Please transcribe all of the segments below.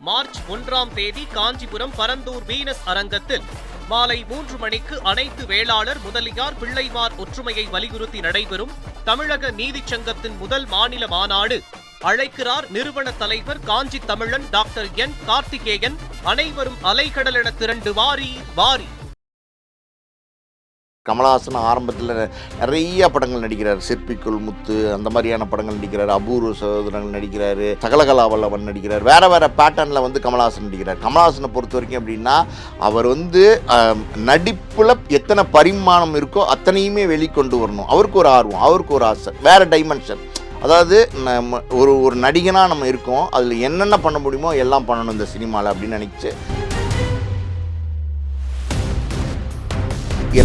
March 1ஆம் தேதி Kanchipuram Parandur Venus அரங்கத்தில் மாலை 3 மணிக்கு அனைத்து வேளாளர் முதலியார் பிள்ளைமார் ஒற்றுமையை வலியுறுத்தி நடைபெறும் தமிழக நீதிச் சங்கத்தின் முதல் மாநில மாநாடு. அழைக்கிறார் நிறுவன தலைவர் காஞ்சி தமிழன் டாக்டர் என் கார்த்திகேயன். அனைவரும் அலைகடலென திரண்டு வாரி வாரி. கமலஹாசன் ஆரம்பத்தில் நிறைய படங்கள் நடிக்கிறார். சிற்பிக்குள் முத்து அந்த மாதிரியான படங்கள் நடிக்கிறார். அபூர்வ சகோதரங்கள் நடிக்கிறாரு. சகலகலாவல்லவன் நடிக்கிறார். வேறு வேறு பேட்டர்னில் வந்து கமலஹாசன் நடிக்கிறார். கமலஹாசனை பொறுத்த வரைக்கும் எப்படின்னா, அவர் வந்து நடிப்பில் எத்தனை பரிமாணம் இருக்கோ அத்தனையுமே வெளிக்கொண்டு வரணும். அவருக்கு ஒரு ஆர்வம், அவருக்கு ஒரு ஆசை, வேறு டைமென்ஷன். அதாவது ஒரு நடிகனாக நம்ம இருக்கோம், அதில் என்னென்ன பண்ண முடியுமோ எல்லாம் பண்ணணும் இந்த சினிமாவில் அப்படின்னு நினச்சி.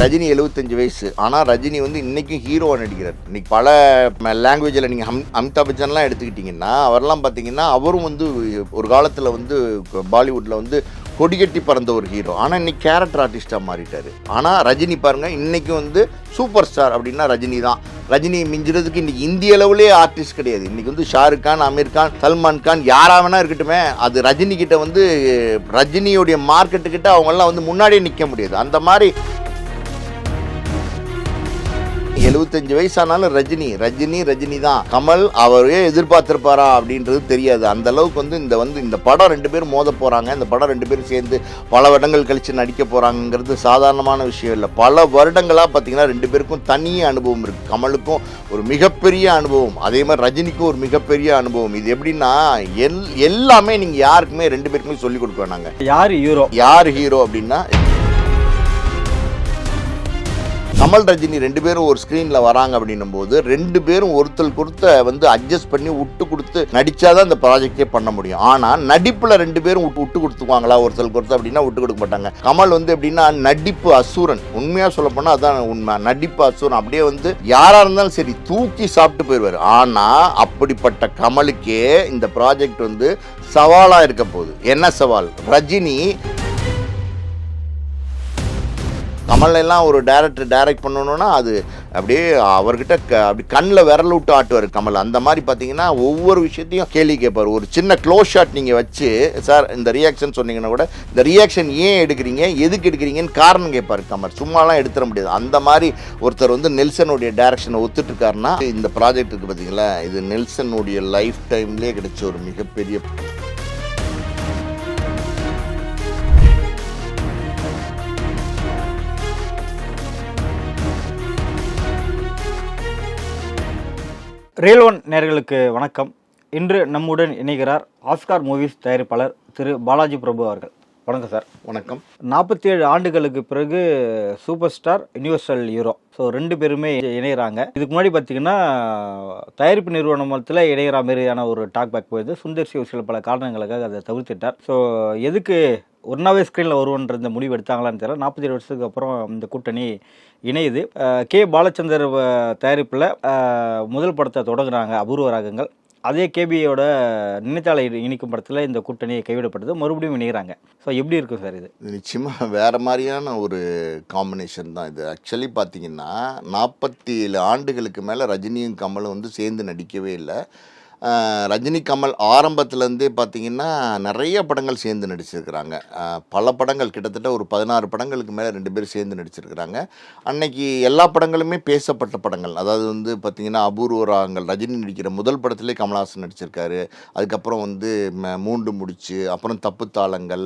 ரஜினி 75 வயசு, ஆனால் ரஜினி வந்து இன்றைக்கும் ஹீரோவாக நடிக்கிறார். இன்றைக்கி பல லாங்குவேஜில் நீங்கள் அமிதாப் பச்சன்லாம் எடுத்துக்கிட்டிங்கன்னா, அவரெல்லாம் பார்த்தீங்கன்னா அவரும் வந்து ஒரு காலத்தில் வந்து பாலிவுட்டில் வந்து கொடிகட்டி பறந்த ஒரு ஹீரோ. ஆனால் இன்றைக்கி கேரக்டர் ஆர்டிஸ்ட்டாக மாறிட்டார். ஆனால் ரஜினி பாருங்கள், இன்றைக்கி வந்து சூப்பர் ஸ்டார் அப்படின்னா ரஜினி தான். ரஜினி மிஞ்சுறதுக்கு இன்றைக்கி இந்திய அளவுலேயே ஆர்டிஸ்ட் கிடையாது. இன்றைக்கி வந்து ஷாருக் கான், அமீர் கான், சல்மான் கான், யாராக வேணா இருக்கட்டுமே, அது ரஜினிகிட்ட வந்து ரஜினியோடைய மார்க்கெட்டுக்கிட்ட அவங்கெல்லாம் வந்து முன்னாடியே நிற்க முடியாது. அந்த மாதிரி 75 வயசானாலும் ரஜினி தான். கமல் அவரே எதிர்பார்த்திருப்பாரா அப்படின்றது தெரியாது. அந்த அளவுக்கு வந்து இந்த படம் 2 பேரும் மோத போறாங்க. இந்த படம் 2 பேரும் சேர்ந்து பல வருடங்கள் கழிச்சு நடிக்க போறாங்கிறது சாதாரணமான விஷயம் இல்லை. பல வருடங்களா பார்த்தீங்கன்னா 2 பேருக்கும் தனிய அனுபவம் இருக்கு. கமலுக்கும் ஒரு மிகப்பெரிய அனுபவம், அதே மாதிரி ரஜினிக்கும் ஒரு மிகப்பெரிய அனுபவம். இது எப்படின்னா எல்லாமே நீங்க யாருக்குமே 2 பேருக்குமே சொல்லிக் கொடுக்க வேணாங்க. யார் ஹீரோ அப்படின்னா, கமல் ரஜினி 2 பேரும் ஒரு ஸ்க்ரீனில் வராங்க அப்படின்னும் போது 2 பேரும் ஒருத்தருக்கு ஒருத்தர் வந்து அட்ஜஸ்ட் பண்ணி விட்டு கொடுத்து நடித்தாதான் இந்த ப்ராஜெக்டே பண்ண முடியும். ஆனால் நடிப்பில் 2 பேரும் விட்டு கொடுத்துக்குவாங்களா ஒருத்தருக்கு ஒருத்தர் அப்படின்னா விட்டு கொடுக்க மாட்டாங்க. கமல் வந்து எப்படின்னா நடிப்பு அசுரன். உண்மையாக சொல்ல போனால் அதான் உண்மை. நடிப்பு அசுரன். அப்படியே வந்து யாராக இருந்தாலும் சரி தூக்கி சாப்பிட்டு போயிடுவார். ஆனால் அப்படிப்பட்ட கமலுக்கே இந்த ப்ராஜெக்ட் வந்து சவாலாக இருக்க போகுது. என்ன சவால்? ரஜினி கமலெல்லாம் ஒரு டைரக்ட் பண்ணணும்னா அது அப்படியே அவர்கிட்ட அப்படி கண்ணில் விரல் விட்டு ஆட்டுவார் கமல். அந்த மாதிரி பார்த்தீங்கன்னா ஒவ்வொரு விஷயத்தையும் கேள்வி கேட்பார். ஒரு சின்ன க்ளோஸ் ஷாட் நீங்கள் வச்சு, சார் இந்த ரியாக்ஷன் சொன்னீங்கன்னா கூட இந்த ரியாக்ஷன் ஏன் எடுக்கிறீங்க, எதுக்கு எடுக்கிறீங்கன்னு காரணம் கேட்பார் கமல். சும்மாலாம் எடுத்துட முடியாது. அந்த மாதிரி ஒருத்தர் வந்து நெல்சனுடைய டைரக்ஷனை ஒத்துட்டுருக்காருன்னா இந்த ப்ராஜெக்ட்டுக்கு பார்த்தீங்களா, இது நெல்சனுடைய லைஃப் டைம்லேயே கிடைச்ச ஒரு மிகப்பெரிய. ரியல் ஒன் நேயர்களுக்கு வணக்கம். இன்று நம்முடன் இணைகிறார் ஆஸ்கார் மூவிஸ் தயாரிப்பாளர் திரு பாலாஜி பிரபு அவர்கள். வணக்கம் சார். வணக்கம். 47 ஆண்டுகளுக்கு பிறகு super star, universal hero, so 2 பேருமே இணைகிறாங்க. இதுக்கு முன்னாடி பார்த்தீங்கன்னா தயாரிப்பு நிறுவனத்தில் இணைகிற மாதிரியான ஒரு டாக் பேக் போயிடுது. சுந்தர் சி சில பல காரணங்களுக்காக அதை தவிர்த்துட்டார். ஸோ எதுக்கு ஒன்றாவே ஸ்க்ரீனில் வருவன்ற இந்த முடிவு எடுத்தாங்களான்னு தெரியல. 47 வருஷத்துக்கு அப்புறம் இந்த கூட்டணி இணையுது. கே பாலச்சந்தர் தயாரிப்பில் முதல் படத்தை தொடங்குறாங்க அபூர்வ ராகங்கள். அதே கேபியோட நினைத்தாலை இணைக்கும் படத்தில் இந்த கூட்டணியை கைவிடப்பட்டது, மறுபடியும் இணைகிறாங்க. ஸோ எப்படி இருக்கும் சார் இது? நிச்சயமாக வேறு மாதிரியான ஒரு காம்பினேஷன் தான் இது. ஆக்சுவலி பார்த்தீங்கன்னா 47 ஆண்டுகளுக்கு மேலே ரஜினியும் கமலும் வந்து சேர்ந்து நடிக்கவே இல்லை. ரஜினி கமல் ஆரம்பத்துலேருந்தே பார்த்திங்கன்னா நிறைய படங்கள் சேர்ந்து நடிச்சிருக்கிறாங்க. பல படங்கள், கிட்டத்தட்ட ஒரு 16 படங்களுக்கு மேலே 2 பேரும் சேர்ந்து நடிச்சிருக்கிறாங்க. அன்னைக்கு எல்லா படங்களுமே பேசப்பட்ட படங்கள். அதாவது வந்து பார்த்திங்கன்னா அபூர்வ ராகங்கள், ரஜினி நடிக்கிற முதல் படத்திலே கமலஹாசன் நடிச்சிருக்காரு. அதுக்கப்புறம் வந்து மூண்டு முடிச்சு, அப்புறம் தப்பு தாளங்கள்,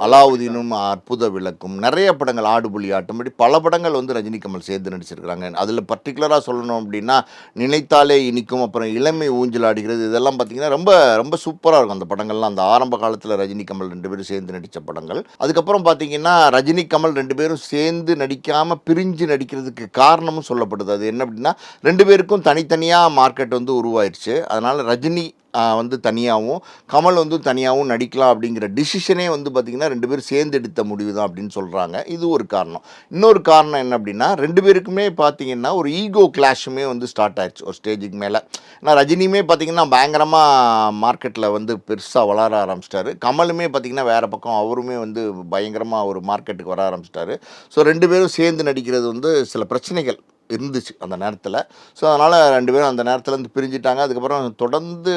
அலாவுதீனும் அற்புத விளக்கும், நிறைய படங்கள், ஆடுபுலி ஆட்டம், இப்படி பல படங்கள் வந்து ரஜினி கமல் சேர்ந்து நடிச்சிருக்கிறாங்க. அதில் பர்டிகுலராக சொல்லணும் அப்படின்னா நினைத்தாலே இனிக்கும், அப்புறம் இளமை ஆடுகிறது, இதெல்லாம் பார்த்தீங்கன்னா ரொம்ப ரொம்ப சூப்பராக இருக்கும் அந்த படங்கள்லாம். அந்த ஆரம்ப காலத்தில் ரஜினி கமல் 2 பேரும் சேர்ந்து நடித்த படங்கள். அதுக்கப்புறம் பார்த்தீங்கன்னா ரஜினி கமல் 2 பேரும் சேர்ந்து நடிக்காமல் பிரிஞ்சு நடிக்கிறதுக்கு காரணமும் சொல்லப்படுது. அது என்ன அப்படின்னா 2 பேருக்கும் தனித்தனியாக மார்க்கெட் வந்து உருவாயிருச்சு. அதனால் ரஜினி வந்து தனியாகவும் கமல் வந்து தனியாகவும் நடிக்கலாம் அப்படிங்கிற டிசிஷனே வந்து பார்த்திங்கன்னா 2 பேரும் சேர்ந்து எடுத்த முடிவு தான் அப்படின்னு சொல்கிறாங்க. இது ஒரு காரணம். இன்னொரு காரணம் என்ன அப்படின்னா 2 பேருக்குமே பார்த்திங்கன்னா ஒரு ஈகோ கிளாஷுமே வந்து ஸ்டார்ட் ஆயிடுச்சு ஒரு ஸ்டேஜுக்கு மேலே. ஏன்னா ரஜினியுமே பார்த்திங்கன்னா பயங்கரமாக மார்க்கெட்டில் வந்து பெருசாக வளர ஆரம்பிச்சிட்டாரு. கமலுமே பார்த்திங்கன்னா வேறு பக்கம் அவருமே வந்து பயங்கரமாக ஒரு மார்க்கெட்டுக்கு வர ஆரம்பிச்சிட்டாரு. ஸோ 2 பேரும் சேர்ந்து நடிக்கிறது வந்து சில பிரச்சனைகள் இருந்துச்சு அந்த நேரத்தில். ஸோ அதனால் 2 பேரும் அந்த நேரத்துலேருந்து பிரிஞ்சுட்டாங்க. அதுக்கப்புறம் தொடர்ந்து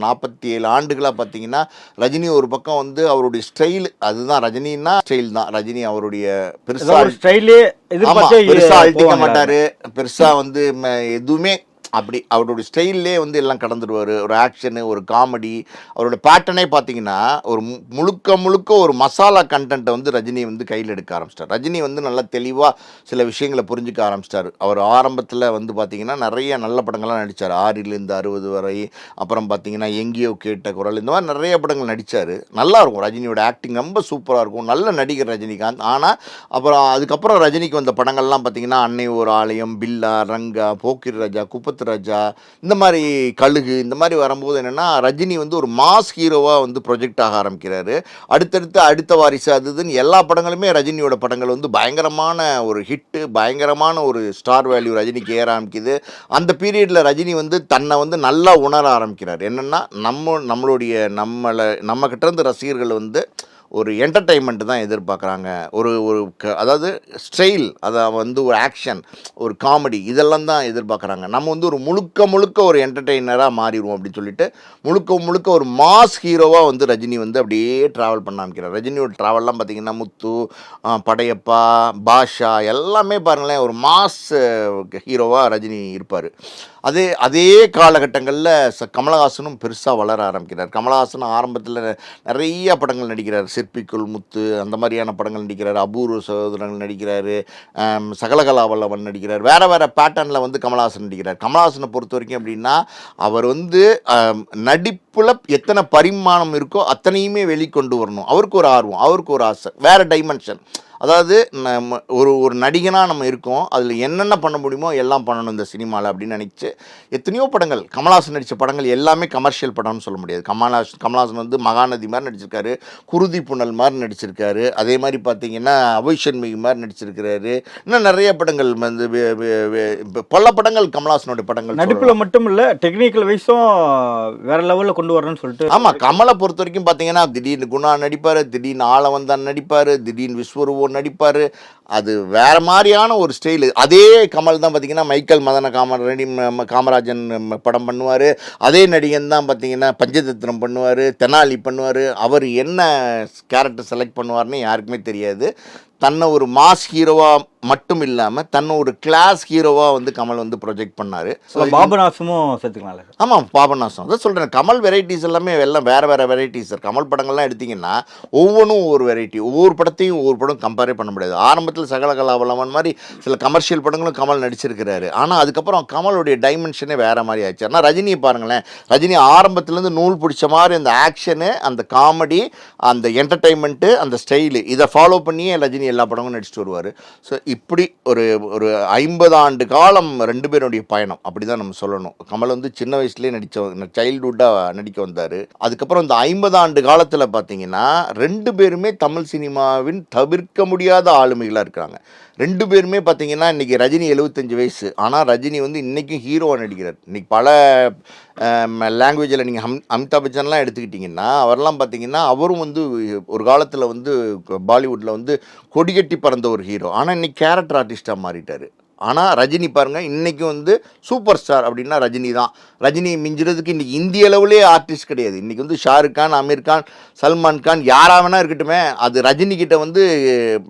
47 ஆண்டுகளாக பார்த்தீங்கன்னா ரஜினி ஒரு பக்கம் வந்து அவருடைய ஸ்டைல், அதுதான் ரஜினின்னா ஸ்டைல் தான். ரஜினி அவருடைய பெருசாக ஸ்டைலே பெருசாக அழட்டிக்க மாட்டார், பெருசாக வந்து எதுவுமே அப்படி அவருடைய ஸ்டைல்லே வந்து எல்லாம் கடந்துடுவார். ஒரு ஆக்ஷனு, ஒரு காமெடி, அவரோட பேட்டர்னே பார்த்தீங்கன்னா ஒரு முழுக்க ஒரு மசாலா கண்டென்ட்டை வந்து ரஜினி வந்து கையில் எடுக்க ஆரம்பிச்சிட்டார். ரஜினி வந்து நல்லா தெளிவாக சில விஷயங்களை புரிஞ்சுக்க ஆரம்பிச்சிட்டார். அவர் ஆரம்பத்தில் வந்து பார்த்திங்கன்னா நிறைய நல்ல படங்கள்லாம் நடித்தார். 6லேருந்து 60 வரை. அப்புறம் பார்த்திங்கன்னா எங்கேயோ கேட்ட குரல், இந்த மாதிரி நிறைய படங்கள் நடித்தார். நல்லாயிருக்கும், ரஜினியோட ஆக்டிங் ரொம்ப சூப்பராக இருக்கும். நல்ல நடிகர் ரஜினிகாந்த். ஆனால் அப்புறம் அதுக்கப்புறம் ரஜினிக்கு வந்த படங்கள்லாம் பார்த்திங்கன்னா அன்னை ஒரு ஆலயம், பில்லா, ரங்கா, போக்கிரி ராஜா, குப்பத்து ராஜா, இந்த மாதிரி கழுகு, இந்த மாதிரி வரும்போது என்னென்னா ரஜினி வந்து ஒரு மாஸ் ஹீரோவாக வந்து ப்ரொஜெக்ட் ஆக ஆரம்பிக்கிறாரு. அடுத்த வாரிசு அதுன்னு எல்லா படங்களுமே ரஜினியோட படங்கள் வந்து பயங்கரமான ஒரு ஹிட்டு, பயங்கரமான ஒரு ஸ்டார் வேல்யூ ரஜினிக்கு ஏற ஆரம்பிக்குது. அந்த பீரியடில் ரஜினி வந்து தன்னை வந்து நல்லா உணர ஆரம்பிக்கிறார். என்னென்னா நம்ம கிட்டேருந்து ரசிகர்கள் வந்து ஒரு என்டர்டெயின்மெண்ட் தான் எதிர்பார்க்குறாங்க. அதாவது ஸ்டைல், அதை வந்து ஒரு ஆக்ஷன், ஒரு காமெடி, இதெல்லாம் தான் எதிர்பார்க்குறாங்க. நம்ம வந்து ஒரு முழுக்க ஒரு என்டர்டெய்னராக மாறிடுவோம் அப்படின்னு சொல்லிட்டு முழுக்க ஒரு மாஸ் ஹீரோவாக வந்து ரஜினி வந்து அப்படியே ட்ராவல் பண்ண ஆரம்பிக்கிறார். ரஜினியோட ட்ராவல்லாம் பார்த்திங்கன்னா முத்து, படையப்பா, பாஷா எல்லாமே பாருங்களேன் ஒரு மாஸ் ஹீரோவாக ரஜினி இருப்பார். அதே காலகட்டங்களில் கமலஹாசனும் பெருசாக வளர ஆரம்பிக்கிறார். கமலஹாசன் ஆரம்பத்தில் நிறைய படங்கள் நடிக்கிறார். சிற்பிக்குள் முத்து, அந்த மாதிரியான படங்கள் நடிக்கிறார். அபூர்வ சகோதரங்கள் நடிக்கிறார். சகலகலா வல்லவன் நடிக்கிறார். வேறு பேட்டர்னில் வந்து கமலஹாசன் நடிக்கிறார். கமலஹாசனை பொறுத்த வரைக்கும் எப்படின்னா அவர் வந்து நடிப்பில் எத்தனை பரிமாணம் இருக்கோ அத்தனையுமே வெளிக்கொண்டு வரணும். அவருக்கு ஒரு ஆர்வம், அவருக்கு ஒரு ஆசை, வேறு டைமென்ஷன். அதாவது ஒரு நடிகனாக நம்ம இருக்கோம், அதில் என்னென்ன பண்ண முடியுமோ எல்லாம் பண்ணணும் இந்த சினிமாவில் அப்படின்னு நினச்சி எத்தனையோ படங்கள், கமலஹாசன் நடித்த படங்கள் எல்லாமே கமர்ஷியல் படம்னு சொல்ல முடியாது. கமலஹாசன் வந்து மகாநதி மாதிரி நடிச்சிருக்காரு, குருதி புனல் மாதிரி நடிச்சிருக்காரு, அதே மாதிரி பார்த்தீங்கன்னா அபிஷன்மிகு மாதிரி நடிச்சிருக்கிறாரு. இன்னும் நிறைய படங்கள் வந்து பல படங்கள் கமலஹாசனுடைய படங்கள். நடிப்பில் மட்டும் இல்லை, டெக்னிக்கல் வைஸும் வேறு லெவலில் கொண்டு வரணும்னு சொல்லிட்டு. ஆமாம், கமலை பொறுத்த வரைக்கும் பார்த்தீங்கன்னா திடீர்னு குணா நடிப்பார், திடீர்னு ஆளவந்தான் நடிப்பார், திடீர்னு விஸ்வரூபம் நடிப்பார். அது வேற மாதிரியான ஒரு ஸ்டைலு. அதே கமல் தான் பார்த்தீங்கன்னா மைக்கேல் மதன காமராஜன் படம் பண்ணுவார். அதே நடிகன் தான் பார்த்தீங்கன்னா பஞ்சதத்திரம் பண்ணுவார், தெனாலி பண்ணுவார். அவர் என்ன கேரக்டர் செலக்ட் பண்ணுவார்னு யாருக்குமே தெரியாது. தன்னை ஒரு மாஸ் ஹீரோவாக மட்டும் இல்லாமல் தன்னை ஒரு கிளாஸ் ஹீரோவாக வந்து கமல் வந்து ப்ரொஜெக்ட் பண்ணார். பாபநாசமும் சேர்த்துக்கலாம். ஆமாம், பாபநாசம் அதான் சொல்கிறேன். கமல் வெரைட்டிஸ் எல்லாமே எல்லாம் வேறு வெரைட்டிஸ் சார். கமல் படங்கள்லாம் எடுத்திங்கன்னா ஒவ்வொன்றும் ஒவ்வொரு வெரைட்டி. ஒவ்வொரு படத்தையும் ஒவ்வொரு படம் கம்பேரே பண்ண முடியாது. ஆரம்பத்தில் சகலகலா வல்லவன் மாதிரி சில கமர்ஷியல் படங்களும் கமல் நடிச்சிருக்கிறாரு. ஆனால் அதுக்கப்புறம் கமலுடைய டைமென்ஷனே வேறு மாதிரி ஆச்சு. ஆனால் ரஜினியை பாருங்களேன், ரஜினி ஆரம்பத்துலேருந்து நூல் பிடிச்ச மாதிரி அந்த ஆக்ஷனு, அந்த காமெடி, அந்த என்டர்டெயின்மெண்ட்டு, அந்த ஸ்டைலு, இதை ஃபாலோ பண்ணியே ரஜினி எல்லா படமும் நடிச்சுட்டு வருவார். ஸோ இப்படி ஒரு 50 ஆண்டு காலம் 2 பேருடைய பயணம், அப்படி தான் நம்ம சொல்லணும். கமல் வந்து சின்ன வயசுலேயே சைல்டுஹுட்டாக நடிக்க வந்தார். அதுக்கப்புறம் இந்த 50 ஆண்டு காலத்தில் பார்த்தீங்கன்னா 2 பேருமே தமிழ் சினிமாவின் தவிர்க்க முடியாத ஆளுமைகளாக இருக்கிறாங்க. 2 பேருமே பார்த்தீங்கன்னா இன்றைக்கி ரஜினி 75 வயசு, ஆனால் ரஜினி வந்து இன்றைக்கும் ஹீரோவாக நடிக்கிறார். இன்றைக்கி பல லாங்குவேஜில் நீங்கள் அமிதாப் பச்சன்லாம் எடுத்துக்கிட்டிங்கன்னா அவரெல்லாம் பார்த்தீங்கன்னா அவரும் வந்து ஒரு காலத்தில் வந்து பாலிவுட்டில் வந்து கொடிகட்டி பறந்த ஒரு ஹீரோ. ஆனால் இன்றைக்கி கேரக்டர் ஆர்டிஸ்ட்டாக மாறிட்டார். ஆனால் ரஜினி பாருங்கள் இன்றைக்கி வந்து சூப்பர் ஸ்டார் அப்படின்னா ரஜினி தான். ரஜினி மிஞ்சுறதுக்கு இன்றைக்கி இந்திய அளவுலே ஆர்டிஸ்ட் கிடையாது. இன்றைக்கி வந்து ஷாருக் கான், அமீர் கான், சல்மான் கான், யாராக வேணா இருக்கட்டுமே, அது ரஜினிக்கிட்ட வந்து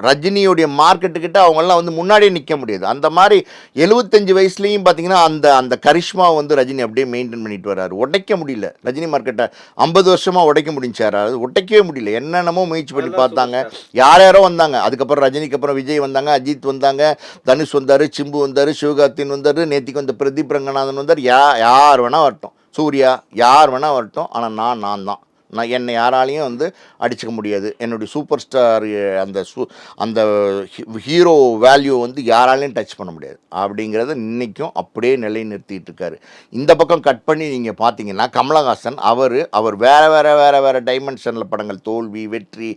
ரஜினியோடைய மார்க்கெட்டுக்கிட்ட அவங்கெல்லாம் வந்து முன்னாடியே நிற்க முடியாது. அந்த மாதிரி 75 வயசுலேயும் பார்த்தீங்கன்னா அந்த கரிஷ்மாவை வந்து ரஜினி அப்படியே மெயின்டைன் பண்ணிட்டு வர்றாரு. உடைக்க முடியல ரஜினி மார்க்கெட்டை. 50 வருஷமாக உடைக்க முடிஞ்சார், அது உடைக்கவே முடியல. என்னென்னமோ முயற்சி பண்ணி பார்த்தாங்க, யாரோ வந்தாங்க. அதுக்கப்புறம் ரஜினிக்கு அப்புறம் விஜய் வந்தாங்க, அஜித் வந்தாங்க, தனுஷ் வந்தார், சிம்பு வந்தார், சிவகார்த்தின் வந்தார், நேத்திக்கு வந்த பிரதீப் ரங்கநாதன் வந்தார். யார் வேணால் வரட்டும், சூர்யா, யார் வேணால் வரட்டும், ஆனால் நான் தான். என்னை யாராலையும் வந்து அடிச்சுக்க முடியாது. என்னுடைய சூப்பர் ஸ்டார் அந்த ஹீரோ வேல்யூ வந்து யாராலையும் டச் பண்ண முடியாது அப்படிங்கிறத இன்றைக்கும் அப்படியே நிலைநிறுத்திட்டு இருக்காரு. இந்த பக்கம் கட் பண்ணி நீங்கள் பார்த்தீங்கன்னா கமலஹாசன் அவர் வேறு டைமென்ஷனில் படங்கள் தோல்வி வெற்றி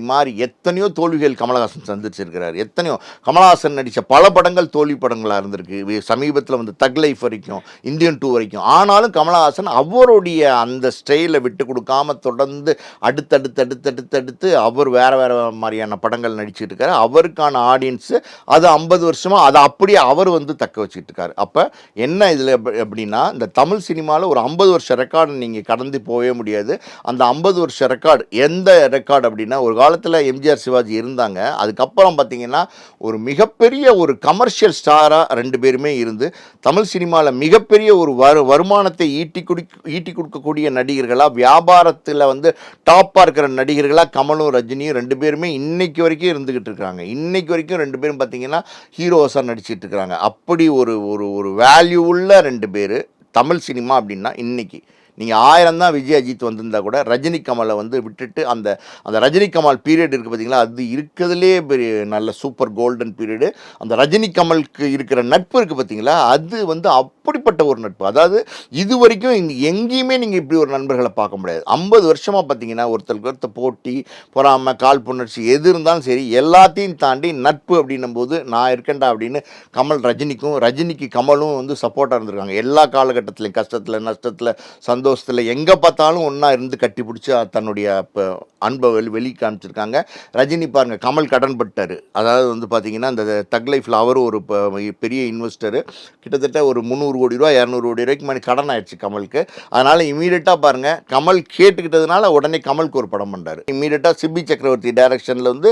மாறி எத்தனையோ தோல்விகள் கமலஹாசன் சந்திச்சிருக்கிறார். எத்தனையோ கமலஹாசன் நடித்த பல படங்கள் தோல்வி படங்களாக இருந்திருக்கு. சமீபத்தில் வந்து தக் லைஃப் வரைக்கும், இந்தியன் 2 வரைக்கும். ஆனாலும் கமலஹாசன் அவருடைய அந்த ஸ்டைலை விட்டு கொடுக்காம தொடர்ந்து அடுத்தடுத்து அவர் வேற மாதிரியான படங்கள் நடிச்சிட்டு இருக்காரு. அவருக்கான ஆடியன்ஸு அது 50 வருஷமாக அதை அப்படியே அவர் வந்து தக்க வச்சுட்டு இருக்காரு. அப்போ என்ன இதில் எப்படின்னா, இந்த தமிழ் சினிமாவில் ஒரு 50 வருஷ ரெக்கார்டு நீங்கள் கடந்து போகவே முடியாது. அந்த 50 வருஷ ரெக்கார்டு எந்த ரெக்கார்டு அப்படின்னா, ஒரு காலத்தில் எம்ஜிஆர் சிவாஜி இருந்தாங்க. அதுக்கப்புறம் பார்த்தீங்கன்னா ஒரு மிகப்பெரிய ஒரு கமர்ஷியல் ஸ்டாராக 2 பேருமே இருந்து தமிழ் சினிமாவில் மிகப்பெரிய ஒரு வருமானத்தை ஈட்டி கொடுக்கக்கூடிய நடிகர்களாக, வியாபாரத்தில் வந்து டாப்பாக இருக்கிற நடிகர்களாக கமலும் ரஜினியும் 2 பேருமே இன்னைக்கு வரைக்கும் இருந்துக்கிட்டு இருக்காங்க. இன்னைக்கு வரைக்கும் 2 பேரும் பார்த்தீங்கன்னா ஹீரோஸாக நடிச்சிட்டு இருக்கிறாங்க. அப்படி ஒரு ஒரு வேல்யூ உள்ள 2 பேர் தமிழ் சினிமா அப்படின்னா இன்னைக்கு நீங்கள் 1000 தான் விஜய் அஜித் வந்திருந்தா கூட ரஜினி கமலை வந்து விட்டுட்டு அந்த ரஜினி கமல் பீரியட் இருக்குது பார்த்தீங்களா, அது இருக்கிறதுலே பெரிய நல்ல சூப்பர் கோல்டன் பீரியடு. அந்த ரஜினி கமலுக்கு இருக்கிற நட்பு இருக்குது பார்த்தீங்களா, அது வந்து அப்படிப்பட்ட ஒரு நட்பு. அதாவது இது வரைக்கும் எங்கேயுமே நீங்கள் இப்படி ஒரு நண்பர்களை பார்க்க முடியாது. 50 வருஷமாக பார்த்தீங்கன்னா ஒருத்தருக்கு ஒருத்தர் போட்டி, பொறாமை, கால் புணர்ச்சி எது இருந்தாலும் சரி எல்லாத்தையும் தாண்டி நட்பு அப்படின்னும் போது நான் இருக்கேன்டா அப்படின்னு கமல் ரஜினிக்கு கமலும் வந்து சப்போர்ட்டாக இருந்திருக்காங்க. எல்லா காலகட்டத்திலையும் கஷ்டத்தில் நஷ்டத்தில் சந்தோஷத்தில் எங்கே பார்த்தாலும் ஒன்றா இருந்து கட்டி பிடிச்சி தன்னுடைய அன்பை வெளி காமிச்சிருக்காங்க. ரஜினி பாருங்கள், கமல் கடன்பட்டார். அதாவது வந்து பார்த்தீங்கன்னா இந்த தக் லைஃப்பில் அவரும் ஒரு பெரிய இன்வெஸ்டரு. கிட்டத்தட்ட ஒரு 300 கோடி ரூபா 200 கோடி ரூபாய்க்கு மாதிரி கடன் ஆயிடுச்சு கமலுக்கு. அதனால் இமீடியட்டாக பாருங்கள், கமல் கேட்டுக்கிட்டதுனால உடனே கமலுக்கு ஒரு படம் பண்ணுறாரு. இமீடியட்டாக சிபி சக்கரவர்த்தி டைரக்ஷனில் வந்து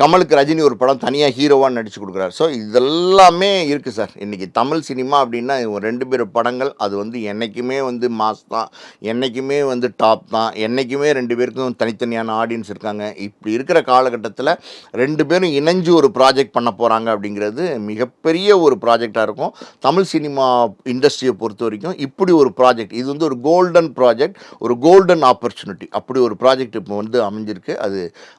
கமலுக்கு ரஜினி ஒரு படம் தனியாக ஹீரோவாக நடிச்சு கொடுக்குறாரு. ஸோ இதெல்லாமே இருக்குது சார். இன்றைக்கி தமிழ் சினிமா அப்படின்னா 2 பேர் படங்கள் அது வந்து என்றைக்குமே வந்து மாஸ் தான், என்றைக்குமே வந்து டாப் தான், என்றைக்குமே 2 பேருக்கும் தனித்தனியான ஆடியன்ஸ் இருக்காங்க. இப்படி இருக்கிற காலகட்டத்தில் 2 பேரும் இணைஞ்சு ஒரு ப்ராஜெக்ட் பண்ண போகிறாங்க அப்படிங்கிறது மிகப்பெரிய ஒரு ப்ராஜெக்டாக இருக்கும். தமிழ் சினிமா இண்டஸ்ட்ரியை பொறுத்த வரைக்கும் இப்படி ஒரு ப்ராஜெக்ட், இது வந்து ஒரு கோல்டன் ப்ராஜெக்ட், ஒரு கோல்டன் ஆப்பர்ச்சுனிட்டி. அப்படி ஒரு ப்ராஜெக்ட் இப்போ வந்து அமைஞ்சிருக்கு.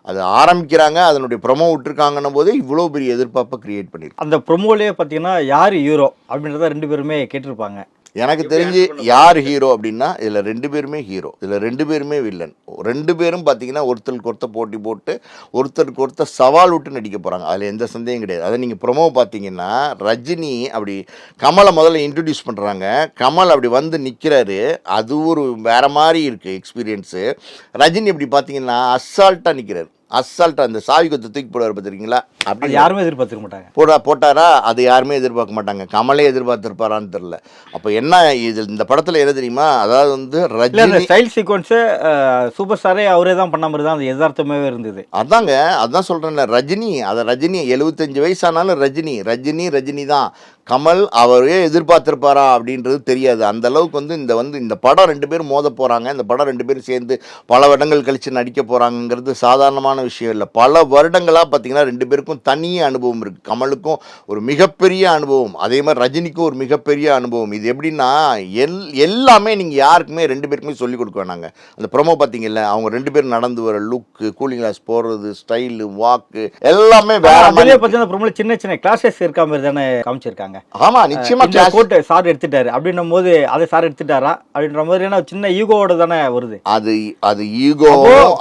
அது ஆரம்பிக்கிறாங்க, அதனுடைய ப்ரொமோ விட்டுருக்காங்கன்னும் போதே இவ்வளோ பெரிய எதிர்பார்ப்பை கிரியேட் பண்ணியிருக்கு. அந்த ப்ரொமோலேயே பார்த்தீங்கன்னா யார் ஹீரோ அப்படின்றத 2 பேருமே கேட்டிருப்பாங்க. எனக்கு தெரிஞ்சு யார் ஹீரோ அப்படின்னா இதில் 2 பேருமே ஹீரோ, இதில் 2 பேருமே வில்லன். 2 பேரும் பார்த்தீங்கன்னா ஒருத்தருக்கு ஒருத்தர் போட்டி போட்டு ஒருத்தருக்கு ஒருத்தர் சவால் விட்டு நடிக்க போகிறாங்க. அதில் எந்த சந்தேகம் கிடையாது. அதை நீங்கள் ப்ரொமோ பார்த்தீங்கன்னா ரஜினி அப்படி கமலை முதல்ல இன்ட்ரடியூஸ் பண்ணுறாங்க. கமல் அப்படி வந்து நிற்கிறாரு. அது ஒரு வேறு மாதிரி இருக்குது எக்ஸ்பீரியன்ஸு. ரஜினி அப்படி பார்த்தீங்கன்னா அசால்ட்டாக நிற்கிறார். அசால்ட்டாக அந்த சாவி கொத்து தூக்கி போடுவார் பார்த்துருக்கீங்களா, அப்படி யாருமே எதிர்பார்த்துக்க மாட்டாங்க. போட்டாரா அது யாருமே எதிர்பார்க்க மாட்டாங்க. கமலே எதிர்பார்த்துருப்பாரான்னு தெரில. அப்போ என்ன இது இந்த படத்தில் என்ன தெரியுமா, அதாவது வந்து ரஜினி ஸ்டைல் சீக்வன்ஸு சூப்பர் ஸ்டாரே அவரே தான் பண்ண மாதிரி தான் அது யதார்த்தமாகவே இருந்தது. அதான் சொல்கிறேன்ல, ரஜினி 75 வயசானாலும் ரஜினி தான். கமல் அவரே எதிர்பார்த்திருப்பாரா அப்படின்றது தெரியாது. அந்த அளவுக்கு வந்து இந்த படம் 2 பேரும் மோத போகிறாங்க. இந்த படம் 2 பேரும் சேர்ந்து பல வருடங்கள் கழித்து நடிக்க போகிறாங்கிறது சாதாரணமான விஷயம் இல்லை. பல வருடங்களாக பார்த்தீங்கன்னா 2 பேருக்கும் தனியே அனுபவம் இருக்குது. கமலுக்கும் ஒரு மிகப்பெரிய அனுபவம், அதே மாதிரி ரஜினிக்கும் ஒரு மிகப்பெரிய அனுபவம். இது எப்படின்னா எல்லாமே நீங்கள் யாருக்குமே 2 பேருக்குமே சொல்லிக் கொடுக்க வேணாங்க. அந்த ப்ரொமோ பார்த்தீங்கல்ல, அவங்க 2 பேரும் நடந்து வர லுக்கு, கூலிங் கிளாஸ் போடுறது, ஸ்டைலு, வாக்கு எல்லாமே வேற மாதிரி. பார்த்தீங்கன்னா ப்ரொமோல சின்ன கிளாஸஸ் இருக்க மாதிரி தானே காமிச்சிருக்காங்க. ஆமா, நிச்சயமா கோட்டை சார் எடுத்துட்டாரு அப்படின்னும் போது அதை சார் எடுத்துட்டாரா அப்படின்ற மாதிரி சின்ன ஈகோவோட தானே வருது. அது ஈகோ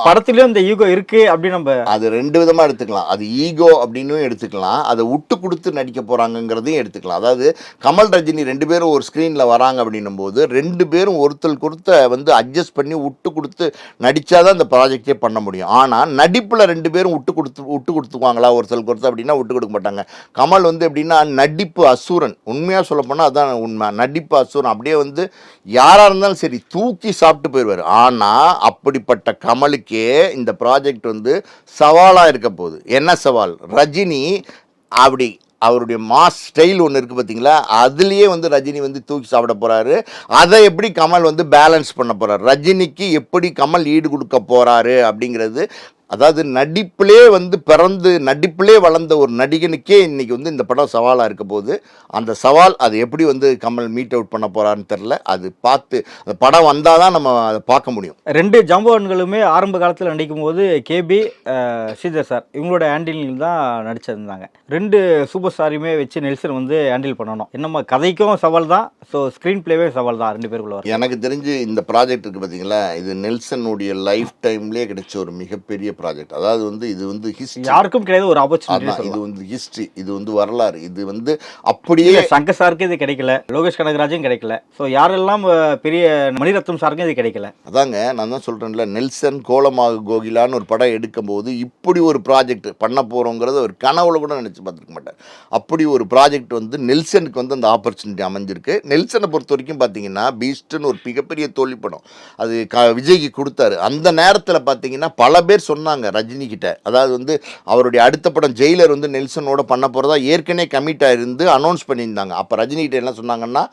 படத்துலயும் இந்த ஈகோ இருக்கு அப்படின்னு நம்ம அது 2 விதமா எடுத்துக்கலாம். அது ஈகோ அப்படின்னு எடுத்துக்கலாம், அதை விட்டு கொடுத்து நடிக்க போறாங்கிறதையும் எடுத்துக்கலாம். அதாவது கமல் ரஜினி 2 பேரும் ஒரு ஸ்கிரீன்ல வராங்க அப்படின்னும் போது 2 பேரும் ஒருத்தருக்கு ஒருத்தர் வந்து அட்ஜஸ்ட் பண்ணி விட்டு கொடுத்து நடிச்சாதான் இந்த ப்ராஜெக்டே பண்ண முடியும். ஆனா நடிப்புல 2 பேரும் விட்டு கொடுத்துக்குவாங்களா ஒருத்தருக்கு ஒருத்தர் அப்படின்னா விட்டு கொடுக்க மாட்டாங்க. கமல் வந்து எப்படின்னா நடிப்பு அசூரன், உண்மையாக சொல்ல போனால் அதான் உண்மை. நடிப்பு அசூரன், அப்படியே வந்து யாராக இருந்தாலும் சரி தூக்கி சாப்பிட்டு போயிடுவார். ஆனால் அப்படிப்பட்ட கமலுக்கே இந்த ப்ராஜெக்ட் வந்து சவாலாக இருக்க போகுது. என்ன சவால்? ரஜினி அப்படி அவருடைய மாஸ் ஸ்டைல் ஒன்று இருக்குது பார்த்தீங்களா, அதுலேயே வந்து ரஜினி வந்து தூக்கி சாப்பிட போகிறாரு. அதை எப்படி கமல் வந்து பேலன்ஸ் பண்ண போகிறார், ரஜினிக்கு எப்படி கமல் ஈடு கொடுக்க போகிறாரு அப்படிங்கிறது. அதாவது நடிப்பிலே வந்து பிறந்து நடிப்பிலே வளர்ந்த ஒரு நடிகனுக்கே இன்னைக்கு வந்து இந்த படம் சவாலாக இருக்க போது. அந்த சவால் அது எப்படி வந்து கமல் மீட் அவுட் பண்ண போகிறான்னு தெரில. அது பார்த்து அந்த படம் வந்தால் தான் நம்ம அதை பார்க்க முடியும். 2 ஜம்பவன்களுமே ஆரம்ப காலத்தில் நடிக்கும் போது கேபி ஸ்ரீதர் சார் இவங்களோட ஹேண்டில் தான் நடிச்சிருந்தாங்க. 2 சூப்பர் ஸ்டாரையுமே வச்சு நெல்சன் வந்து ஹேண்டில் பண்ணணும். என்னம்மா கதைக்கும் சவால் தான், ஸோ ஸ்க்ரீன் பிளேவே சவால் தான் 2 பேருக்குள்ள. எனக்கு தெரிஞ்சு இந்த ப்ராஜெக்ட் இருக்குது பார்த்தீங்களா, இது நெல்சனுடைய லைஃப் டைம்லேயே கிடைச்ச ஒரு மிகப்பெரிய ப்ராஜெக்ட். அதாவது வந்து இது வந்து ஹிஸ்ட்ரி, யாருக்கும் கிடையாது ஒரு ஆப்பர்ச்சுனிட்டி. இது வந்து ஹிஸ்ட்ரி, இது வந்து வரலாறு, இது வந்து அப்படியே சங்கர் சாருக்கு இது கிடைக்கல, லோகேஷ் கனகராஜும் கிடைக்கல. ஸோ யாரெல்லாம் பெரிய மணிரத்னம் சாருக்கும் இது கிடைக்கல. அதாங்க நான் தான் சொல்கிறேன்ல, நெல்சன் கோலமாக கோகிலான்னு ஒரு படம் எடுக்கும்போது இப்படி ஒரு ப்ராஜெக்ட் பண்ண போகிறோங்கிறத ஒரு கனவுல கூட நினச்சி பார்த்துருக்க மாட்டார். அப்படி ஒரு ப்ராஜெக்ட் வந்து நெல்சனுக்கு வந்து அந்த ஆப்பர்ச்சுனிட்டி அமைஞ்சிருக்கு. நெல்சனை பொறுத்த வரைக்கும் பார்த்தீங்கன்னா பீஸ்ட்னு ஒரு மிகப்பெரிய தோல்வி படம் அது விஜய்க்கு கொடுத்தாரு. அந்த நேரத்தில் பார்த்தீங்கன்னா பல பேர் சொன்னாங்க ரஜினி கிட்ட, அதாவது வந்து அவருடைய அடுத்த படம் ஜெயிலர் வந்து நெல்சனோட பண்ண போகிறதா ஏற்கனவே கமிட் ஆயிருந்து அனௌன்ஸ் பண்ணியிருந்தாங்க. அப்போ ரஜினி கிட்ட என்ன சொன்னாங்கன்னா,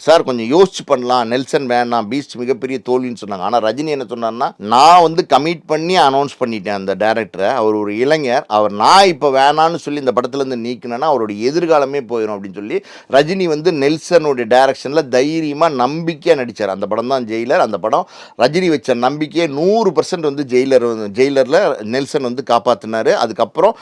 சார் கொஞ்சம் யோசிச்சு பண்ணலாம், நெல்சன் வேணாம், பீஸ்ட் மிகப்பெரிய தோல்வின்னு சொன்னாங்க. ஆனால் ரஜினி என்ன சொன்னார்னா, நான் வந்து கமிட் பண்ணி அனௌன்ஸ் பண்ணிட்டேன் அந்த டைரக்டரை, அவர் ஒரு இளைஞர், அவர் நான் இப்போ வேணான்னு சொல்லி இந்த படத்துலேருந்து நீக்கினேன்னா அவருடைய எதிர்காலமே போயிடும் அப்படின்னு சொல்லி ரஜினி வந்து நெல்சனுடைய டைரக்ஷனில் தைரியமாக நம்பிக்கையாக நடித்தார். அந்த படம் தான் ஜெயிலர். அந்த படம் ரஜினி வச்ச நம்பிக்கையை 100% வந்து ஜெயிலரில் நெல்சன் வந்து காப்பாற்றினார். அதுக்கப்புறம்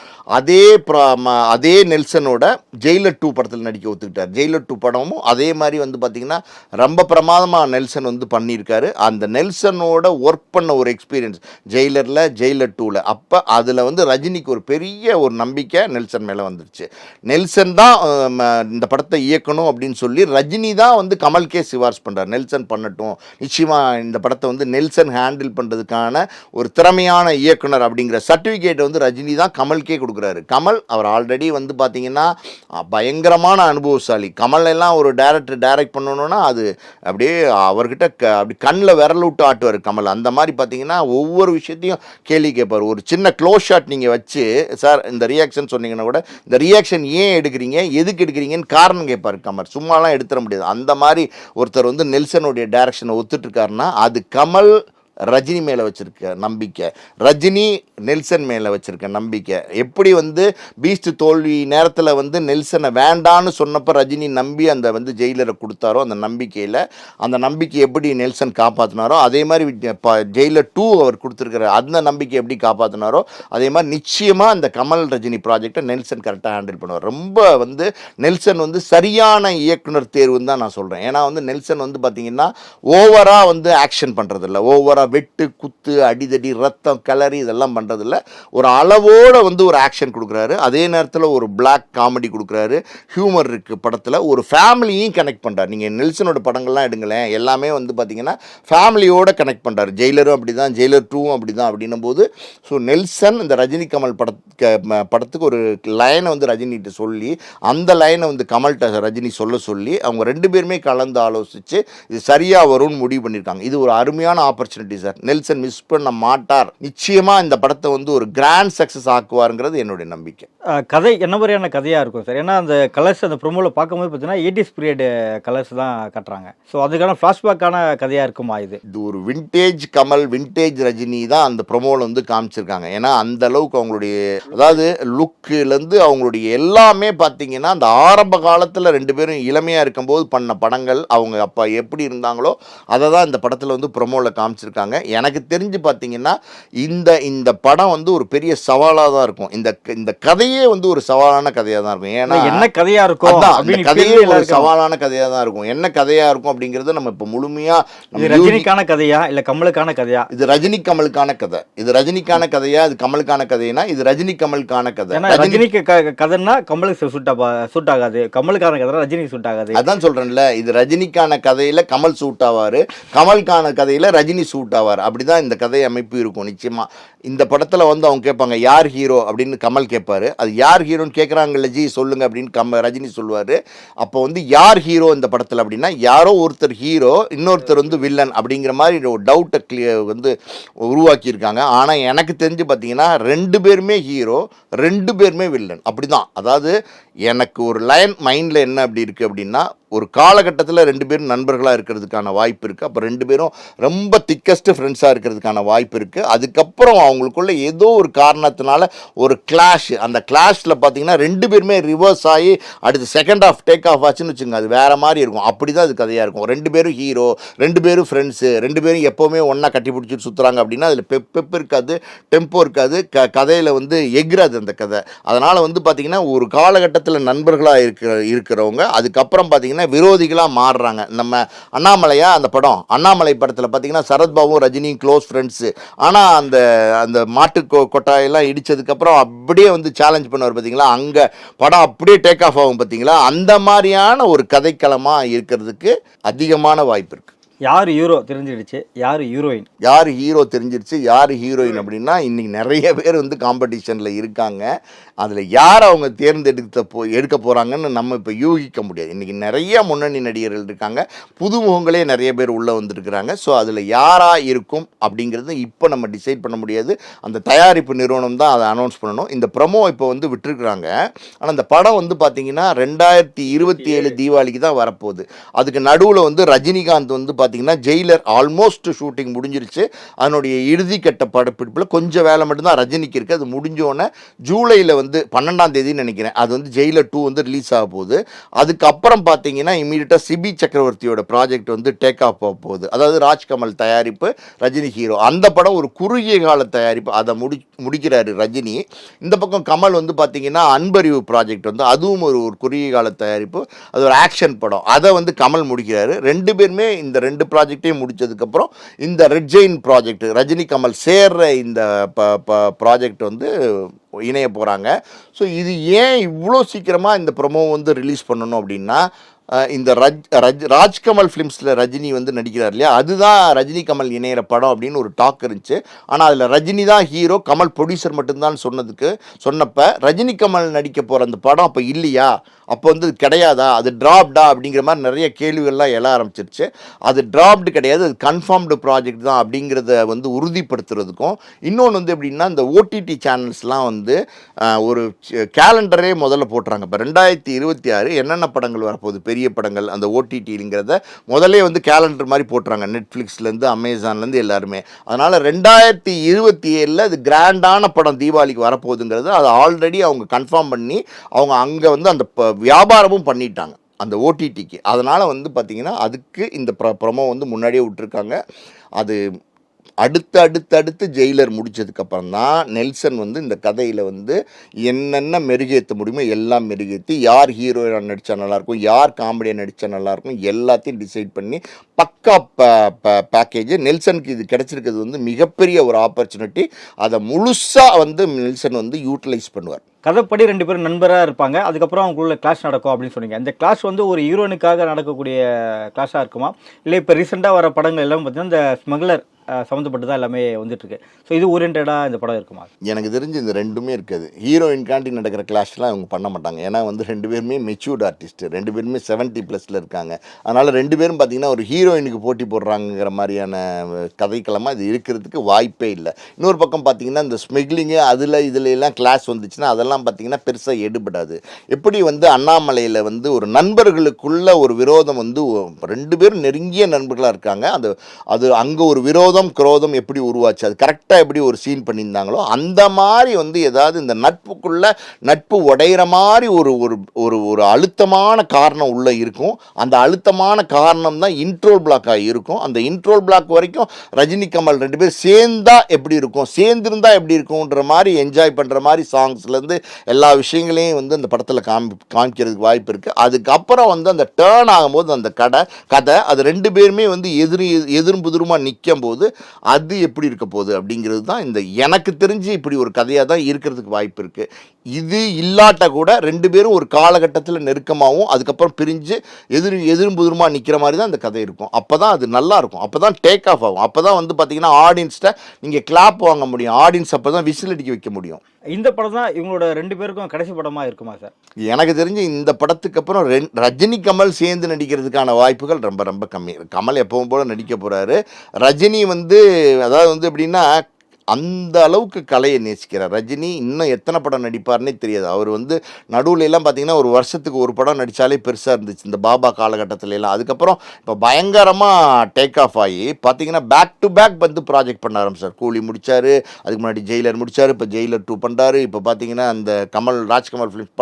அதே நெல்சனோட ஜெயிலர் 2 படத்தில் நடிக்க ஒத்துக்கிட்டார். ஜெயிலர் 2 படமும் அதே மாதிரி வந்து பார்த்திங்கன்னா ரொம்ப பிரமாதமாக நெல்சன் வந்து பண்ணியிருக்காரு. அந்த நெல்சனோட ஒர்க் பண்ண ஒரு எக்ஸ்பீரியன்ஸ் ஜெயிலரில், ஜெயிலர் 2ல், அப்போ அதில் வந்து ரஜினிக்கு ஒரு பெரிய ஒரு நம்பிக்கை நெல்சன் மேலே வந்துருச்சு. நெல்சன் தான் இந்த படத்தை இயக்கணும் அப்படின்னு சொல்லி ரஜினி தான் வந்து கமல்கே சிபாரிசு பண்ணுறார், நெல்சன் பண்ணட்டும், நிச்சயமாக இந்த படத்தை வந்து நெல்சன் ஹேண்டில் பண்ணுறதுக்கான ஒரு திறமையான இயக்குனர் அப்படிங்கிற சர்டிஃபிகேட் வந்து ரஜினி தான் கமல்கே கொடுக்குறாரு. கமல் அவர் ஆல்ரெடி வந்து பார்த்திங்கன்னா பயங்கரமான அனுபவசாலி. கமல் எல்லாம் ஒரு டைரக்ட் பண்ணணுன்னா அது அப்படியே அவர்கிட்ட அப்படி கண்ணில் விரல் விட்டு ஆட்டுவார் கமல். அந்த மாதிரி பார்த்தீங்கன்னா ஒவ்வொரு விஷயத்தையும் கேள்வி கேட்பார். ஒரு சின்ன க்ளோஸ் ஷாட் நீங்கள் வச்சு, சார் இந்த ரியாக்ஷன் சொன்னீங்கன்னா கூட இந்த ரியாக்ஷன் ஏன் எடுக்கிறீங்க, எதுக்கு எடுக்கிறீங்கன்னு காரணம் கேட்பார் கமல். சும்மாலாம் எடுத்துட முடியாது. அந்த மாதிரி ஒருத்தர் வந்து நெல்சனுடைய டைரக்ஷனை ஒத்துட்ருக்காருன்னா அது கமல் ரஜினி மேலே வச்சுருக்க நம்பிக்கை, ரஜினி நெல்சன் மேலே வச்சுருக்க நம்பிக்கை. எப்படி வந்து பீஸ்ட் தோல்வி நேரத்தில் வந்து நெல்சனை வேண்டான்னு சொன்னப்போ ரஜினி நம்பி அந்த வந்து ஜெயிலரை கொடுத்தாரோ, அந்த நம்பிக்கை எப்படி நெல்சன் காப்பாற்றினாரோ, அதே மாதிரி ஜெயிலர் 2 அவர் கொடுத்துருக்கிற அந்த நம்பிக்கை எப்படி காப்பாற்றினாரோ, அதே மாதிரி நிச்சயமாக இந்த கமல் ரஜினி ப்ராஜெக்டை நெல்சன் கரெக்டாக ஹேண்டில் பண்ணுவார். ரொம்ப வந்து நெல்சன் வந்து சரியான இயக்குனர் தேர்வுன்னு தான் நான் சொல்கிறேன். ஏன்னா வந்து நெல்சன் வந்து பார்த்திங்கன்னா ஓவராக வந்து ஆக்ஷன் பண்ணுறதில்ல, ஓவராக வெட்டு குத்து அடிதடி ரத்தம் கலரி இதெல்லாம் பண்ணுறதில்ல, ஒரு அளவோடு வந்து ஒரு ஆக்ஷன் கொடுக்குறாரு. அதே நேரத்தில் ஒரு பிளாக் காமெடி கொடுக்குறாரு, ஹியூமர் இருக்குது படத்தில், ஒரு ஃபேமிலியும் கனெக்ட் பண்ணுறாரு. நீங்கள் நெல்சனோட படங்கள்லாம் எடுங்களேன், எல்லாமே வந்து பார்த்திங்கன்னா ஃபேமிலியோடு கனெக்ட் பண்ணுறாரு. ஜெயிலரும் அப்படி தான், ஜெயிலர் 2வும் அப்படி தான். அப்படின்னும் போது ஸோ நெல்சன் இந்த ரஜினி கமல் படத்துக்கு ஒரு லைனை வந்து ரஜினிகிட்ட சொல்லி, அந்த லைனை வந்து கமல்கிட்ட ரஜினி சொல்லி அவங்க 2 பேருமே கலந்து ஆலோசித்து இது சரியாக வரும்னு முடிவு பண்ணியிருக்காங்க. இது ஒரு அருமையான ஆப்பர்ச்சுனிட்டி சார். நெல்சன் மிஸ் பண்ண மாட்டார். நிச்சயமா இந்த படத்தை வந்து ஒரு கிராண்ட் சக்சஸ் ஆக்குவாருங்கிறது என்னுடைய நம்பிக்கை. கதை என்ன மாதிரியான கதையாக இருக்கும் சார்? ஏன்னா அந்த கலர்ஸ் அந்த ப்ரோமோவில் பார்க்கும்போது பார்த்தீங்கன்னா 80s பீரியட் கலர்ஸ் தான் கட்டுறாங்க. ஸோ அதுக்கான ஃப்ளாஷ்பேக்கான கதையாக இருக்குமா இது? இது ஒரு விண்டேஜ் கமல், விண்டேஜ் ரஜினி தான் அந்த ப்ரோமோவில் வந்து காமிச்சிருக்காங்க. ஏன்னா அந்த அளவுக்கு அவங்களுடைய அதாவது லுக்கிலேருந்து அவங்களுடைய எல்லாமே பார்த்தீங்கன்னா அந்த ஆரம்ப காலத்தில் 2 பேரும் இளமையாக இருக்கும்போது பண்ண படங்கள், அவங்க அப்போ எப்படி இருந்தாங்களோ அதை தான் இந்த படத்தில் வந்து ப்ரோமோவில் காமிச்சிருக்காங்க. எனக்கு தெரிஞ்சு பார்த்தீங்கன்னா இந்த படம் வந்து ஒரு பெரிய சவாலாக தான் இருக்கும். இந்த கதையே வந்து ஒரு சவாலான கதையாக தான் இருக்கும். ஏன்னா என்ன கதையாக இருக்கும், கதையே ஒரு சவாலான கதையாக தான் இருக்கும். என்ன கதையாக இருக்கும் அப்படிங்கிறது நம்ம இப்போ முழுமையாக ரஜினிக்கான கதையா இல்லை கமலுக்கான கதையா? இது ரஜினி கமலுக்கான கதை. இது ரஜினிக்கான கதையா, இது கமலுக்கான கதைனா இது ரஜினி கமலுக்கான கதை. ரஜினிக்கு கதைன்னா கமலுக்கு சூட் ஆகாது, கமலுக்கான கதை ரஜினிக்கு சூட் ஆகாது. அதான் சொல்றேன்ல, இது ரஜினிக்கான கதையில கமல் சூட் ஆவாரு, கமலுக்கான கதையில ரஜினி சூட் ஆவார். அப்படிதான் இந்த கதை அமைப்பு இருக்கும். நிச்சயமா இந்த படத்துல வந்து அவங்க கேட்பாங்க யார் ஹீரோ அப்படின்னு கமல் கேட்பாரு. அது யார் ஹீரோன்னு கேட்குறாங்கல்ல ஜி சொல்லுங்க அப்படின்னு ரஜினி சொல்லுவார். அப்போ வந்து யார் ஹீரோ இந்த படத்தில் அப்படின்னா யாரோ ஒருத்தர் ஹீரோ, இன்னொருத்தர் வந்து வில்லன் அப்படிங்கிற மாதிரி ஒரு டவுட்டை வந்து உருவாக்கியிருக்காங்க. ஆனால் எனக்கு தெரிஞ்சு பார்த்தீங்கன்னா 2 பேருமே ஹீரோ, 2 பேருமே வில்லன். அப்படி தான். அதாவது எனக்கு ஒரு லைன் மைண்டில் என்ன அப்படி இருக்குது அப்படின்னா, ஒரு காலகட்டத்தில் 2 பேரும் நண்பர்களாக இருக்கிறதுக்கான வாய்ப்பு இருக்குது. அப்போ 2 பேரும் ரொம்ப திக்கஸ்ட் ஃப்ரெண்ட்ஸாக இருக்கிறதுக்கான வாய்ப்பு இருக்குது. அதுக்கப்புறம் அவங்களுக்குள்ள ஏதோ ஒரு காரணத்தினால ஒரு கிளாஷ், அந்த கிளாஷில் பார்த்தீங்கன்னா 2 பேருமே ரிவர்ஸ் ஆகி அடுத்து செகண்ட் ஆஃப் டேக் ஆஃப் ஆச்சுன்னு வச்சுங்க, அது வேறு மாதிரி இருக்கும். அப்படி தான் அது கதையாக இருக்கும். 2 பேரும் ஹீரோ, 2 பேரும் ஃப்ரெண்ட்ஸு, 2 பேரும் எப்போவுமே ஒன்றா கட்டி பிடிச்சிட்டு சுற்றுறாங்க அப்படின்னா அதில் பெப் இருக்காது, டெம்போ இருக்காது, கதையில் வந்து எக்ராது அந்த கதை. அதனால் வந்து பார்த்திங்கன்னா ஒரு காலகட்டத்தில் நண்பர்களாக இருக்கிறவங்க அதுக்கப்புறம் பார்த்திங்கன்னா பார்த்தீங்கன்னா விரோதிகளாக மாறுறாங்க. நம்ம அண்ணாமலையா அந்த படம், அண்ணாமலை படத்தில் பார்த்தீங்கன்னா சரத்பாபுவும் ரஜினியும் க்ளோஸ் ஃப்ரெண்ட்ஸு. ஆனால் அந்த அந்த மாட்டு கொட்டாயெல்லாம் இடித்ததுக்கப்புறம் அப்படியே வந்து சேலஞ்ச் பண்ணுவார் பார்த்தீங்களா, அங்கே படம் அப்படியே டேக் ஆஃப் ஆகும் பார்த்தீங்களா. அந்த மாதிரியான ஒரு கதைக்களமாக இருக்கிறதுக்கு அதிகமான வாய்ப்பு இருக்குது. யார் ஹீரோ தெரிஞ்சிடுச்சு, யார் ஹீரோயின்? யார் ஹீரோ தெரிஞ்சிருச்சு, யார் ஹீரோயின் அப்படின்னா இன்றைக்கி நிறைய பேர் வந்து காம்படிஷனில் இருக்காங்க. அதில் யார் அவங்க எடுக்க போகிறாங்கன்னு நம்ம இப்போ யூகிக்க முடியாது. இன்றைக்கி நிறைய முன்னணி நடிகர்கள் இருக்காங்க, புதுமுகங்களே நிறைய பேர் உள்ளே வந்துருக்குறாங்க. ஸோ அதில் யாராக இருக்கும் அப்படிங்கிறது இப்போ நம்ம டிசைட் பண்ண முடியாது. அந்த தயாரிப்பு நிறுவனம் தான் அதை அனௌன்ஸ் பண்ணணும். இந்த ப்ரமோ இப்போ வந்து விட்டுருக்குறாங்க. ஆனால் இந்த படம் வந்து பார்த்திங்கன்னா 2027 தீபாவளிக்கு தான் வரப்போகுது. அதுக்கு நடுவில் வந்து ரஜினிகாந்த் வந்து பார்த்தீங்கன்னா ஜெயிலர் ஆல்மோஸ்ட் ஷூட்டிங் முடிஞ்சிருச்சு. அதனுடைய இறுதிக்கட்ட படப்பிடிப்பில் கொஞ்சம் வேலை மட்டும்தான் ரஜினிக்கு இருக்குது. அது முடிஞ்சோடனே ஜூலையில் வந்து 12ஆம் தேதின்னு நினைக்கிறேன், அது வந்து ஜெயிலர் 2 வந்து ரிலீஸ் ஆக போகுது. அதுக்கப்புறம் பார்த்தீங்கன்னா இமீடியட்டாக சிபி சக்கரவர்த்தியோட ப்ராஜெக்ட் வந்து டேக் ஆஃப் ஆக போகுது. அதாவது ராஜ்கமல் தயாரிப்பு, ரஜினி ஹீரோ. அந்த படம் ஒரு குறுகிய கால தயாரிப்பு, அதை முடிக்கிறாரு ரஜினி. இந்த பக்கம் கமல் வந்து பார்த்தீங்கன்னா அன்பறிவு ப்ராஜெக்ட் வந்து அதுவும் ஒரு குறுகிய கால தயாரிப்பு, அது ஒரு ஆக்ஷன் படம், அதை வந்து கமல் முடிக்கிறாரு. ரெண்டு பேருமே இந்த 2 ப்ராஜெக்டையும் முடித்ததுக்கப்புறம் இந்த ரெட் ஜெயின் ப்ராஜெக்ட், ரஜினி கமல் சேர்ற இந்த ப்ராஜெக்ட் வந்து இணைய போகிறாங்க. ஸோ இது ஏன் இவ்வளோ சீக்கிரமாக இந்த ப்ரொமோ வந்து ரிலீஸ் பண்ணணும் அப்படின்னா, இந்த ராஜ்கமல் ஃபிலிம்ஸில் ரஜினி வந்து நடிக்கிறார் இல்லையா, அதுதான் ரஜினி கமல் இணையிற படம் அப்படின்னு ஒரு டாக் இருந்துச்சு. ஆனால் அதில் ரஜினி தான் ஹீரோ, கமல் ப்ரொடியூசர் மட்டும்தான் சொன்னப்போ ரஜினி கமல் நடிக்க போகிற அந்த படம் அப்போ இல்லையா, அப்போ வந்து கிடையாதா, அது ட்ராப்டா அப்படிங்கிற மாதிரி நிறைய கேள்விகள்லாம் எழ ஆரம்பிச்சிருச்சு. அது ட்ராப்டு கிடையாது, அது கன்ஃபார்ம்டு ப்ராஜெக்ட் தான் அப்படிங்கிறத வந்து உறுதிப்படுத்துறதுக்கும், இன்னொன்று வந்து எப்படின்னா இந்த ஓடிடி சேனல்ஸ்லாம் வந்து ஒரு கேலண்டரே முதல்ல போட்டுறாங்க. இப்போ 2026 என்னென்ன படங்கள் வரப்போகுது, பெரிய படங்கள், அந்த ஓடிடிங்கிறத முதலே வந்து கேலண்டர் மாதிரி போட்டுறாங்க, நெட்ஃப்ளிக்ஸ்லேருந்து அமேசான்லேருந்து எல்லாருமே. அதனால் 2027 அது கிராண்டான படம் தீபாவளிக்கு வரப்போகுதுங்கிறது அது ஆல்ரெடி அவங்க கன்ஃபார்ம் பண்ணி அவங்க அங்கே வந்து அந்த வியாபாரமும் பண்ணிட்டாங்க அந்த ஓடிடிக்கு. அதனால் வந்து பார்த்திங்கன்னா அதுக்கு இந்த ப்ரொமோ வந்து முன்னாடியே விட்டுருக்காங்க. அது அடுத்து ஜெயிலர் முடித்ததுக்கப்புறம் தான் நெல்சன் வந்து இந்த கதையில் வந்து என்னென்ன மெருகேற்ற முடியுமோ எல்லாம் மெருகேற்றி, யார் ஹீரோயினாக நடித்தா நல்லாயிருக்கும், யார் காமெடியாக நடித்தா நல்லாயிருக்கும் எல்லாத்தையும் டிசைட் பண்ணி பக்கா பேக்கேஜ். நெல்சனுக்கு இது கிடச்சிருக்கிறது வந்து மிகப்பெரிய ஒரு ஆப்பர்ச்சுனிட்டி. அதை முழுசாக வந்து நெல்சன் வந்து யூட்டிலைஸ் பண்ணுவார். கதைப்படி 2 பேரும் நண்பராக இருப்பாங்க, அதுக்கப்புறம் அவங்களுக்குள்ள கிளாஷ் நடக்கும் அப்படின்னு சொன்னீங்க. அந்த கிளாஷ் வந்து ஒரு ஹீரோனுக்காக நடக்கக்கூடிய கிளாஷாக இருக்குமா, இல்லை இப்போ ரீசெண்டாக வர படங்கள் எல்லாம் பார்த்தீங்கன்னா இந்த ஸ்மக்லர் சம்மந்தப்பட்டு தான் எல்லாமே வந்துட்டுருக்கு. ஸோ இது ஓரியன்டாக இந்த படம் இருக்குமா? எனக்கு தெரிஞ்சு இந்த ரெண்டுமே இருக்காது. ஹீரோயின்காண்டி நடக்கிற கிளாஷ்லாம் அவங்க பண்ண மாட்டாங்க. ஏன்னா வந்து 2 பேருமே மெச்சூர்ட் ஆர்டிஸ்ட், 2 பேருமே 70+ இருக்காங்க. அதனால் 2 பேரும் பார்த்திங்கன்னா ஒரு ஹீரோயினுக்கு போட்டி போடுறாங்கிற மாதிரியான கதைக்களமாக இது இருக்கிறதுக்கு வாய்ப்பே இல்லை. இன்னொரு பக்கம் பார்த்திங்கன்னா இந்த ஸ்மெக்லிங்கு இதில் எல்லாம் கிளாஷ் வந்துச்சுன்னா அதெல்லாம் பார்த்திங்கன்னா பெருசாக எடுபடாது. எப்படி வந்து அண்ணாமலையில் வந்து ஒரு நண்பர்களுக்குள்ள ஒரு விரோதம் வந்து 2 பேரும் நெருங்கிய நண்பர்களாக இருக்காங்க, அது அங்கே ஒரு விரோதம் குரோதம் எப்படி உருவாச்சு, அது கரெக்டாக எப்படி ஒரு சீன் பண்ணியிருந்தாங்களோ அந்த மாதிரி வந்து ஏதாவது இந்த நட்பு உடையிற மாதிரி ஒரு ஒரு ஒரு அழுத்தமான காரணம் உள்ளே இருக்கும். அந்த அழுத்தமான காரணம் தான் இன்ட்ரோல் பிளாக்காக இருக்கும். அந்த இன்ட்ரோல் பிளாக் வரைக்கும் ரஜினி கமல் 2 பேர் சேர்ந்தா எப்படி இருக்கும், சேர்ந்துருந்தா எப்படி இருக்கும்ன்ற மாதிரி என்ஜாய் பண்ணுற மாதிரி சாங்ஸ்லேருந்து எல்லா விஷயங்களையும் வந்து அந்த படத்தில் காமிக்கிறதுக்கு வாய்ப்பு இருக்குது. அதுக்கப்புறம் வந்து அந்த டேர்ன் ஆகும்போது அந்த கதை அது 2 பேருமே வந்து எதிரும் புதிருமாக நிற்கும் போது அது எப்படி இருக்க போகுது அப்படிங்கிறது தான் இந்த எனக்கு தெரிஞ்சு இப்படி ஒரு கதையாக தான் இருக்கிறதுக்கு வாய்ப்பு இருக்குது. இது இல்லாட்ட கூட 2 பேரும் ஒரு காலகட்டத்தில் நெருக்கமாகவும் அதுக்கப்புறம் பிரிஞ்சு எதிரும் புதிருமாக நிற்கிற மாதிரி தான் இந்த கதை இருக்கும். அப்போ தான் அது நல்லாயிருக்கும், அப்போ தான் டேக் ஆஃப் ஆகும், அப்போ தான் வந்து பார்த்திங்கன்னா ஆடியன்ஸ்ட்டை நீங்கள் கிளாப் வாங்க முடியும், ஆடியன்ஸ் அப்போ தான் விசில் அடிக்க வைக்க முடியும். இந்த படம் தான் இவங்களோட 2 பேருக்கும் கடைசி படமாக இருக்குமா சார்? எனக்கு தெரிஞ்சு இந்த படத்துக்கு அப்புறம் ரஜினி கமல் சேர்ந்து நடிக்கிறதுக்கான வாய்ப்புகள் ரொம்ப ரொம்ப கம்மி. கமல் எப்பவும் போல் நடிக்க போகிறாரு. ரஜினி வந்து அதாவது வந்து எப்படின்னா அந்த அளவுக்கு கலையை நேசிக்கிறார் ரஜினி. இன்னும் எத்தனை படம் நடிப்பார்னே தெரியாது. அவர் வந்து நடுவில் எல்லாம் பார்த்தீங்கன்னா ஒரு வருஷத்துக்கு ஒரு படம் நடித்தாலே பெருசாக இருந்துச்சு இந்த பாபா காலகட்டத்தில் எல்லாம். அதுக்கப்புறம் இப்போ பயங்கரமாக டேக் ஆஃப் ஆகி பார்த்தீங்கன்னா பேக் டு பேக் வந்து ப்ராஜெக்ட் பண்ண ஆரம்பிச்சார். கூலி முடித்தார், அதுக்கு முன்னாடி ஜெயிலர் முடித்தார், இப்போ ஜெயிலர் 2 பண்ணுறாரு, இப்போ பார்த்தீங்கன்னா அந்த ராஜ்கமல் ஃபிலிம்ஸ்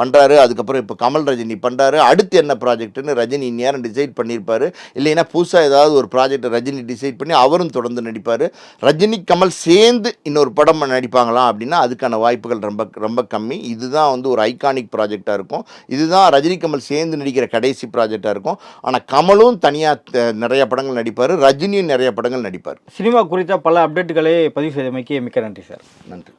பண்ணுறாரு, அதுக்கப்புறம் இப்போ கமல் ரஜினி பண்ணுறாரு. அடுத்து என்ன ப்ராஜெக்ட்டுன்னு ரஜினி நேரம் டிசைட் பண்ணியிருப்பார். இல்லைன்னா புதுசாக ஏதாவது ஒரு ப்ராஜெக்ட் ரஜினி டிசைட் பண்ணி அவரும் தொடர்ந்து நடிப்பார். ரஜினி கமல் கமல் சேர்ந்து இன்னொரு படம் நடிப்பாங்களா அப்படின்னா அதுக்கான வாய்ப்புகள் ரொம்ப ரொம்ப கம்மி. இதுதான் வந்து ஒரு ஐகானிக் ப்ராஜெக்டாக இருக்கும். இதுதான் ரஜினி கமல் சேர்ந்து நடிக்கிற கடைசி ப்ராஜெக்டாக இருக்கும். ஆனால் கமலும் தனியாக நிறைய படங்கள் நடிப்பார், ரஜினியும் நிறைய படங்கள் நடிப்பார். சினிமா குறித்த பல அப்டேட்டுகளை பதிவு செய்தமைக்கு மிக்க நன்றி சார். நன்றி.